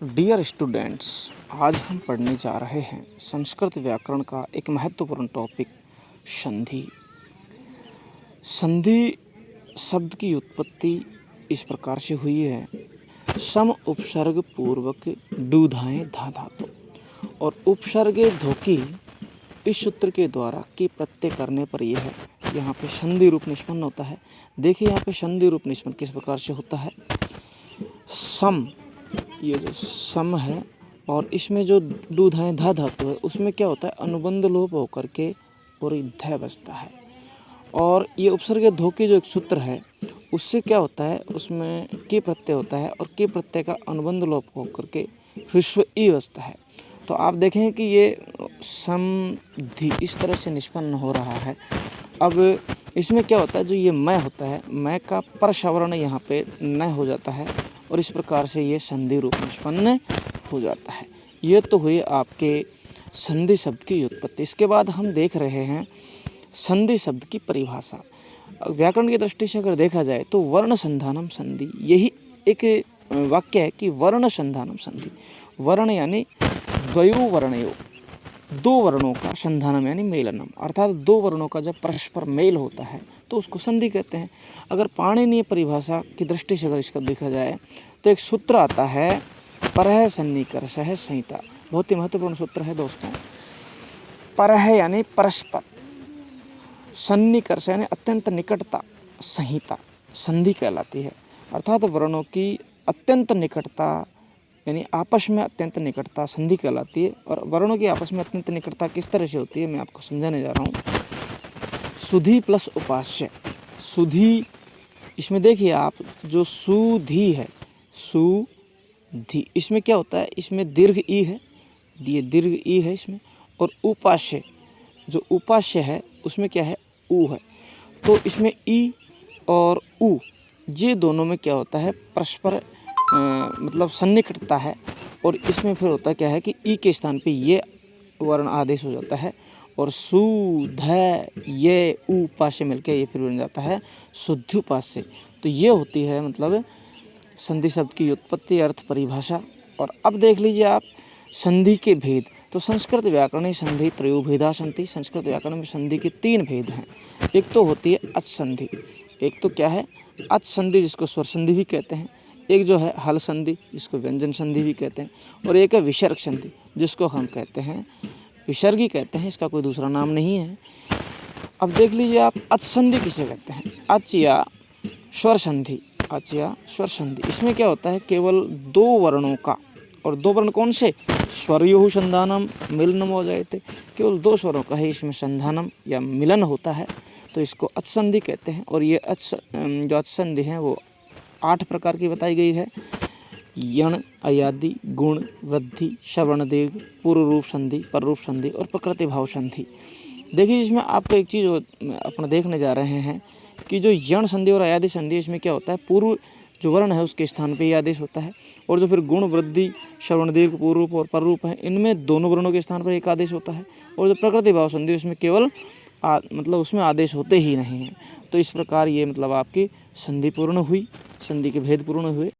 Dear students, आज हम पढ़ने जा रहे हैं संस्कृत व्याकरण का एक महत्वपूर्ण टॉपिक संधि। संधि शब्द की उत्पत्ति इस प्रकार से हुई है। सम उपसर्ग पूर्वक डूधाएं धा धातु और उपसर्गे धोकी इस सूत्र के द्वारा की प्रत्यय करने पर यह है यहाँ पे संधि रूप निष्पन्न होता है। देखिए यहाँ पे संधि रूप निष्पन्न किस प्रकार से होता है। सम, ये जो सम है और इसमें जो दूध है धा धातु है उसमें क्या होता है, अनुबंध लोप होकर के और ध बचता है। और ये उपसर्ग धोके जो एक सूत्र है उससे क्या होता है, उसमें के प्रत्यय होता है और के प्रत्यय का अनुबंध लोप होकर के ह्रस्व ई बचता है। तो आप देखें कि ये समधि इस तरह से निष्पन्न हो रहा है। अब इसमें क्या होता है, जो ये मैं होता है, मैं का परसवर्ण यहाँ पे न हो जाता है और इस प्रकार से ये संधि रूप निष्पन्न हो जाता है। ये तो हुई आपके संधि शब्द की उत्पत्ति। इसके बाद हम देख रहे हैं संधि शब्द की परिभाषा। व्याकरण की दृष्टि से अगर देखा जाए तो वर्ण संधानम संधि, यही एक वाक्य है कि वर्ण संधानम संधि। वर्ण यानी द्वयो वर्णयो, दो वर्णों का, संधानम यानी मेलनम, अर्थात दो वर्णों का जब परस्पर मेल होता है तो उसको संधि कहते हैं। अगर पाणिनीय परिभाषा की दृष्टि से अगर इसका देखा जाए तो एक सूत्र आता है परह सन्निकर्षः संहिता। बहुत ही महत्वपूर्ण सूत्र है दोस्तों। परह यानी परस्पर, सन्निकर्ष यानी अत्यंत निकटता, संहिता संधि कहलाती है। अर्थात वर्णों की अत्यंत निकटता यानी आपस में अत्यंत निकटता संधि कहलाती है। और वर्णों की आपस में अत्यंत निकटता किस तरह से होती है मैं आपको समझाने जा रहा हूँ। सुधि प्लस उपास्य। सुधि, इसमें देखिए आप, जो सुधि है, सुधि, इसमें क्या होता है, इसमें दीर्घ ई है, ये दीर्घ ई है इसमें। और उपास्य, जो उपास्य है उसमें क्या है, ऊ है। तो इसमें ई और ऊ, ये दोनों में क्या होता है, परस्पर मतलब सन्निकटता है। और इसमें फिर होता क्या है कि ई के स्थान पे ये वर्ण आदेश हो जाता है और सु ध ये ऊ पास से मिलकर ये फिर बन जाता है शुद्धुपास्य। तो ये होती है मतलब संधि शब्द की उत्पत्ति, अर्थ, परिभाषा। और अब देख लीजिए आप संधि के भेद। तो संस्कृत व्याकरण संधि त्रयोभेदा संधि। संस्कृत व्याकरण में संधि के तीन भेद हैं। एक तो होती है अच संधि, एक तो क्या है अच संधि जिसको स्वर संधि भी कहते हैं, एक जो है हल संधि जिसको व्यंजन संधि भी कहते हैं, और एक है विसर्ग संधि जिसको हम कहते हैं विसर्गी कहते हैं, इसका कोई दूसरा नाम नहीं है। अब देख लीजिए आप अच संधि किसे कहते हैं, अच या स्वर संधि, अच या स्वर संधि। इसमें क्या होता है, केवल दो वर्णों का, और दो वर्ण कौन से, स्वरयोः संधानम मिलनम हो जाए थे, केवल दो स्वरों का ही इसमें संधानम या मिलन होता है, तो इसको अच संधि कहते हैं। और ये जो अच संधि है वो 8 प्रकार की बताई गई है। यण, अयादि, गुण, वृद्धि, श्रवण दीर्घ, पूर्व रूप संधि, पर रूप संधि और प्रकृति भाव संधि। देखिए इसमें आपको एक चीज़ अपना देखने जा रहे हैं कि जो यण संधि और अयादि संधि, इसमें क्या होता है, पूर्व जो वर्ण है उसके स्थान पे ये आदेश होता है। और जो फिर गुण, वृद्धि, श्रवण दीर्घ, पूर्व रूप और पर रूप है, इनमें दोनों वर्णों के स्थान पर एक आदेश होता है। और जो प्रकृति भाव संधि उसमें केवल मतलब उसमें आदेश होते ही नहीं हैं। तो इस प्रकार ये मतलब आपकी संधि पूर्ण हुई, संधि के भेद पूर्ण हुए।